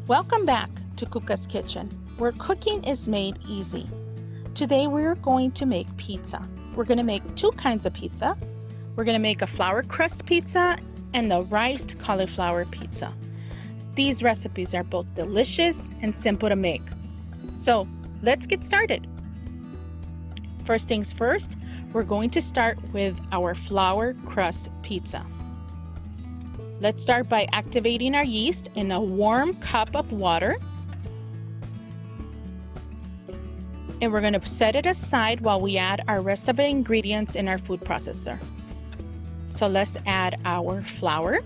Welcome back to Kuka's Kitchen, where cooking is made easy. Today we're going to make pizza. We're going to make two kinds of pizza. We're going to make a flour crust pizza and the riced cauliflower pizza. These recipes are both delicious and simple to make. So let's get started. First things first, we're going to start with our flour crust pizza. Let's start by activating our yeast in a warm cup of water. And we're going to set it aside while we add our rest of the ingredients in our food processor. So let's add our flour.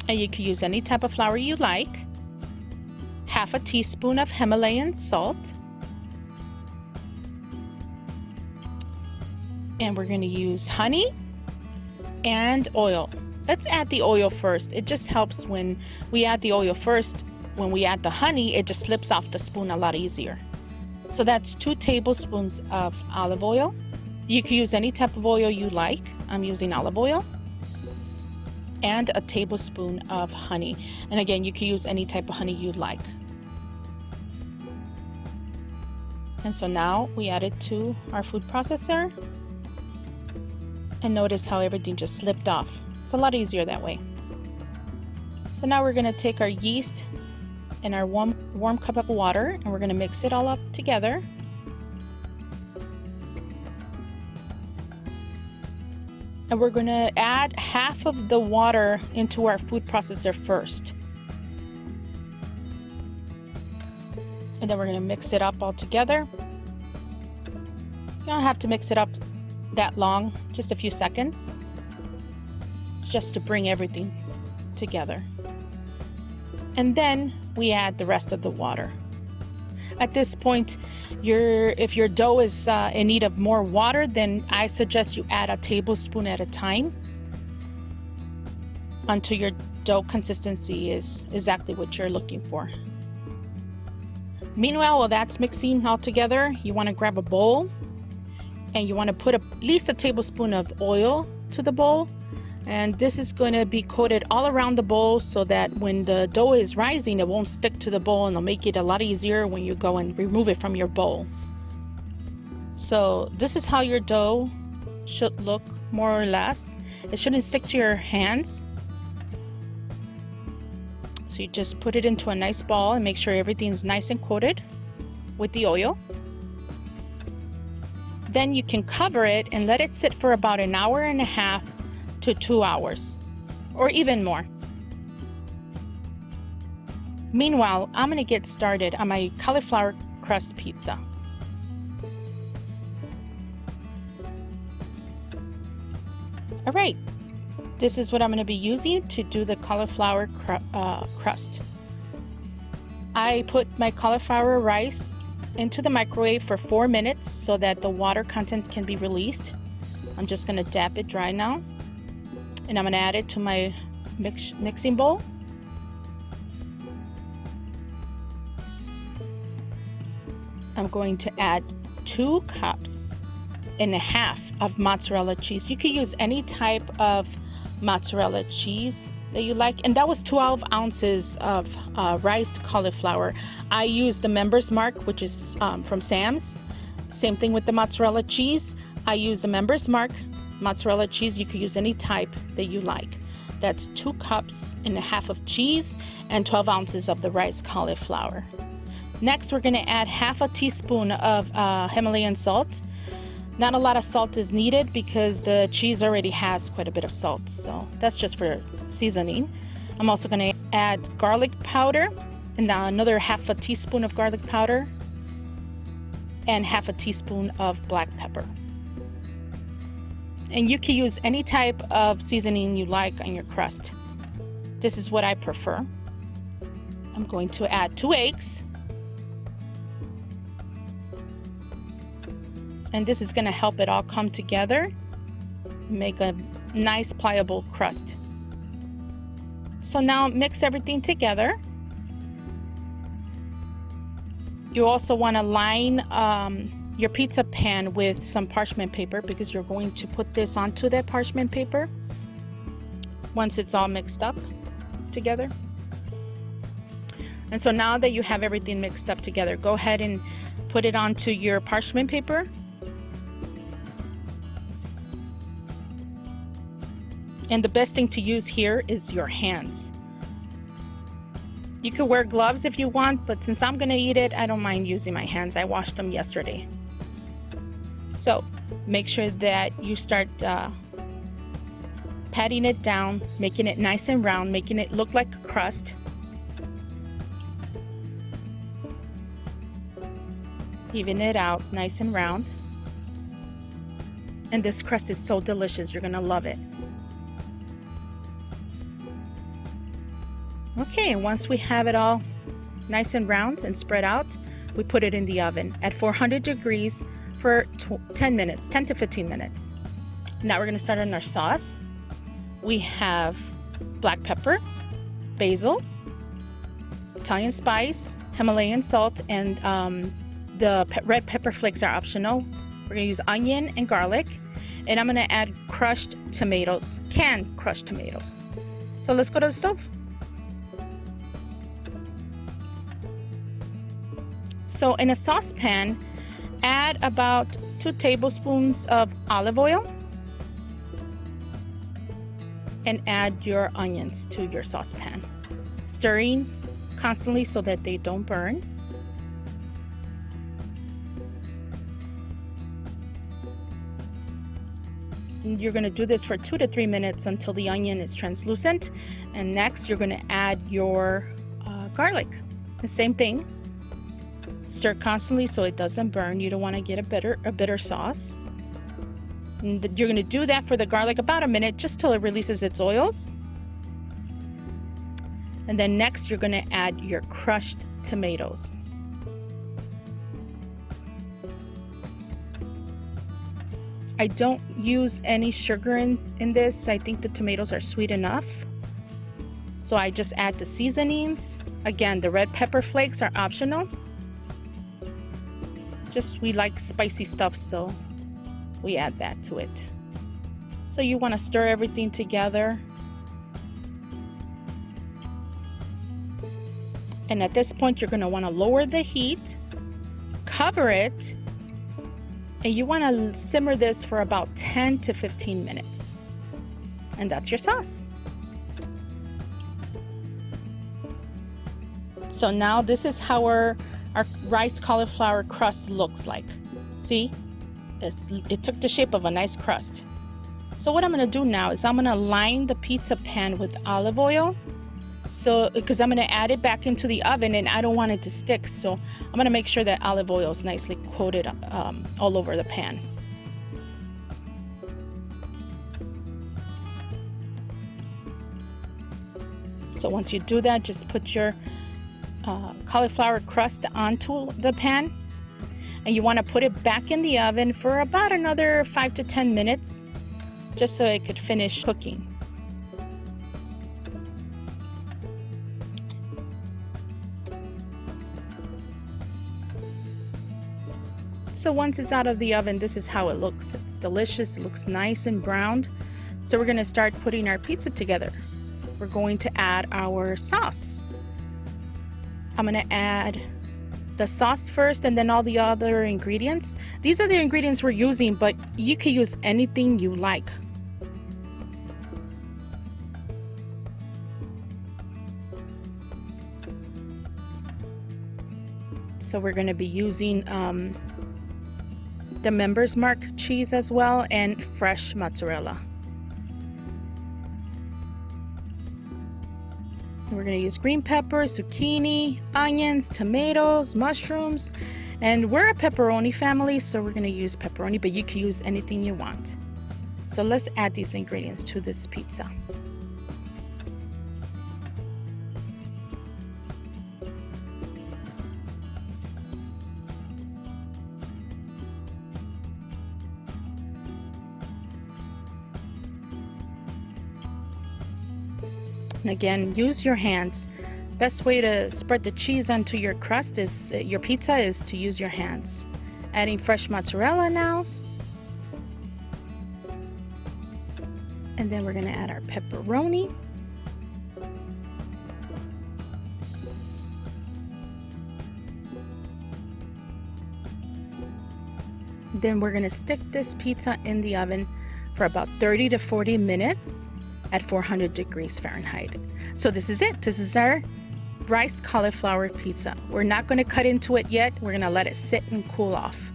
And you can use any type of flour you like. Half a teaspoon of Himalayan salt. And we're going to use honey and oil. Let's add the oil first. It just helps when we add the oil first. When we add the honey, it just slips off the spoon a lot easier. So that's 2 tablespoons of olive oil. You can use any type of oil you like. I'm using olive oil. And a tablespoon of honey. And again, you can use any type of honey you'd like. And so now we add it to our food processor. And notice how everything just slipped off. It's a lot easier that way. So now we're going to take our yeast and our warm cup of water, and we're going to mix it all up together. And we're going to add half of the water into our food processor first. And then we're going to mix it up all together. You don't have to mix it up that long, just a few seconds, just to bring everything together. And then we add the rest of the water. At this point, if your dough is in need of more water, then I suggest you add a tablespoon at a time until your dough consistency is exactly what you're looking for. Meanwhile, while that's mixing all together, you want to grab a bowl. And you want to put at least a tablespoon of oil to the bowl. And this is going to be coated all around the bowl so that when the dough is rising, it won't stick to the bowl, and it'll make it a lot easier when you go and remove it from your bowl. So this is how your dough should look, more or less. It shouldn't stick to your hands. So you just put it into a nice ball and make sure everything's nice and coated with the oil. Then you can cover it and let it sit for about 1.5 hours to 2 hours, or even more. Meanwhile, I'm going to get started on my cauliflower crust pizza. All right, this is what I'm going to be using to do the cauliflower crust. I put my cauliflower rice into the microwave for 4 minutes so that the water content can be released. I'm just going to dab it dry now, and I'm going to add it to my mixing bowl. I'm going to add 2.5 cups of mozzarella cheese. You can use any type of mozzarella cheese that you like, and that was 12 ounces of riced cauliflower. I used the Member's Mark, which is from Sam's. Same thing with the mozzarella cheese. I use the Member's Mark mozzarella cheese. You could use any type that you like. That's 2.5 cups of cheese and 12 ounces of the riced cauliflower. Next, we're going to add half a teaspoon of Himalayan salt. Not a lot of salt is needed because the cheese already has quite a bit of salt, so that's just for seasoning. I'm also going to add garlic powder, and now another half a teaspoon of garlic powder and half a teaspoon of black pepper. And you can use any type of seasoning you like on your crust. This is what I prefer. I'm going to add 2 eggs. And this is going to help it all come together and make a nice pliable crust. So now mix everything together. You also want to line your pizza pan with some parchment paper because you're going to put this onto that parchment paper once it's all mixed up together. And so now that you have everything mixed up together, go ahead and put it onto your parchment paper. And the best thing to use here is your hands. You could wear gloves if you want, but since I'm gonna eat it, I don't mind using my hands. I washed them yesterday. So make sure that you start patting it down, making it nice and round, making it look like a crust. Even it out nice and round. And this crust is so delicious, you're gonna love it. Okay, once we have it all nice and round and spread out, we put it in the oven at 400 degrees for 10 minutes, 10 to 15 minutes. Now we're gonna start on our sauce. We have black pepper, basil, Italian spice, Himalayan salt, and the red pepper flakes are optional. We're gonna use onion and garlic, and I'm gonna add crushed tomatoes, canned crushed tomatoes. So let's go to the stove. So in a saucepan, add about 2 tablespoons of olive oil and add your onions to your saucepan, stirring constantly so that they don't burn. And you're going to do this for 2 to 3 minutes until the onion is translucent. And next you're going to add your garlic. The same thing. Stir constantly so it doesn't burn. You don't want to get a bitter sauce. And you're going to do that for the garlic about a minute, just till it releases its oils. And then next you're going to add your crushed tomatoes. I don't use any sugar in this. I think the tomatoes are sweet enough. So I just add the seasonings. Again, the red pepper flakes are optional. We like spicy stuff, so we add that to it. So you want to stir everything together. And at this point, you're going to want to lower the heat, cover it, and you want to simmer this for about 10 to 15 minutes. And that's your sauce. So now this is how our rice cauliflower crust looks like. See, it took the shape of a nice crust. So what I'm going to do now is I'm going to line the pizza pan with olive oil, so because I'm going to add it back into the oven and I don't want it to stick, so I'm going to make sure that olive oil is nicely coated all over the pan. So once you do that, just put your cauliflower crust onto the pan, and you want to put it back in the oven for about another 5 to 10 minutes, just so it could finish cooking. So once it's out of the oven, this is how it looks. It's delicious, it looks nice and browned. So we're going to start putting our pizza together. We're going to add our sauce. I'm going to add the sauce first and then all the other ingredients. These are the ingredients we're using, but you can use anything you like. So we're going to be using the Members Mark cheese as well, and fresh mozzarella. We're going to use green peppers, zucchini, onions, tomatoes, mushrooms, and we're a pepperoni family, so we're going to use pepperoni, but you can use anything you want. So let's add these ingredients to this pizza. And again, use your hands. Best way to spread the cheese onto your crust is your pizza is to use your hands. Adding fresh mozzarella now. And then we're going to add our pepperoni. Then we're gonna stick this pizza in the oven for about 30 to 40 minutes at 400 degrees Fahrenheit. So this is it. This is our riced cauliflower pizza. We're not gonna cut into it yet. We're gonna let it sit and cool off.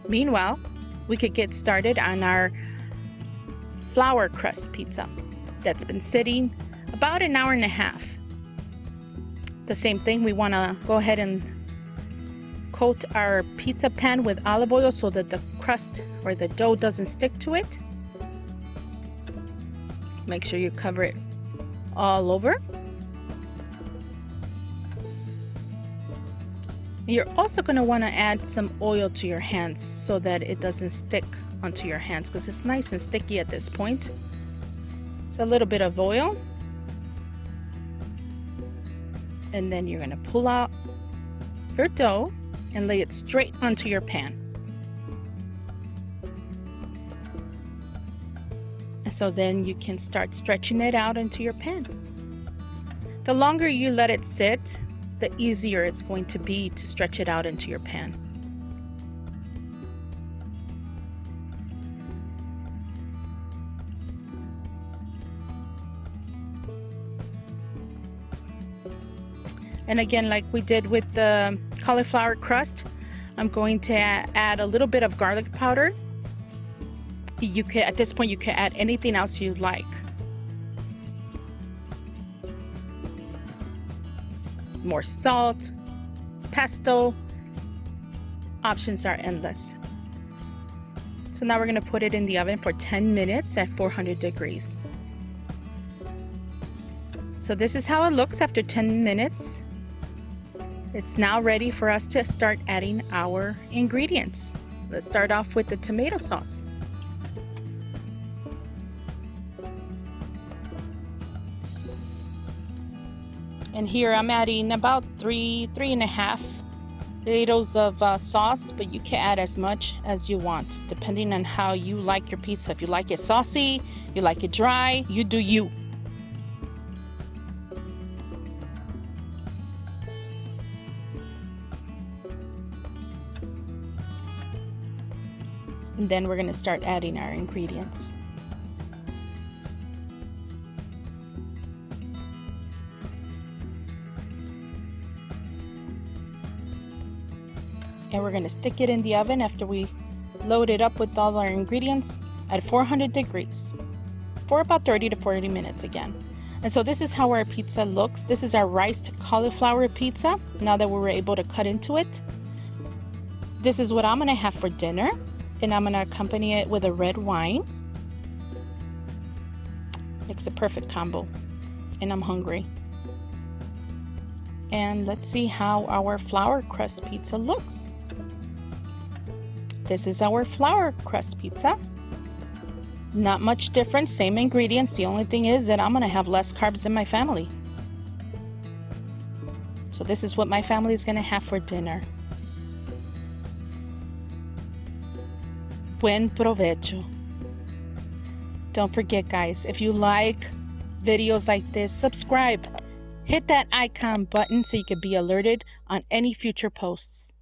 Meanwhile, we could get started on our flour crust pizza that's been sitting about an hour and a half. The same thing, we wanna go ahead and coat our pizza pan with olive oil so that the crust or the dough doesn't stick to it. Make sure you cover it all over. You're also going to want to add some oil to your hands so that it doesn't stick onto your hands, because it's nice and sticky at this point. So a little bit of oil, and then you're going to pull out your dough and lay it straight onto your pan. And so then you can start stretching it out into your pan. The longer you let it sit, the easier it's going to be to stretch it out into your pan. And again, like we did with the cauliflower crust, I'm going to add a little bit of garlic powder. You can, at this point, you can add anything else you like. More salt, pesto, options are endless. So now we're going to put it in the oven for 10 minutes at 400 degrees. So this is how it looks after 10 minutes. It's now ready for us to start adding our ingredients. Let's start off with the tomato sauce. And here I'm adding about three and a half liters of sauce, but you can add as much as you want, depending on how you like your pizza. If you like it saucy, you like it dry, you do you. And then we're going to start adding our ingredients. And we're going to stick it in the oven after we load it up with all our ingredients at 400 degrees for about 30 to 40 minutes again. And so this is how our pizza looks. This is our riced cauliflower pizza, now that we were able to cut into it. This is what I'm going to have for dinner, and I'm going to accompany it with a red wine. Makes a perfect combo, and I'm hungry. And let's see how our flour crust pizza looks. This is our flour crust pizza. Not much different, same ingredients. The only thing is that I'm gonna have less carbs than my family. So this is what my family is gonna have for dinner. Buen provecho. Don't forget, guys, if you like videos like this, subscribe. Hit that icon button so you can be alerted on any future posts.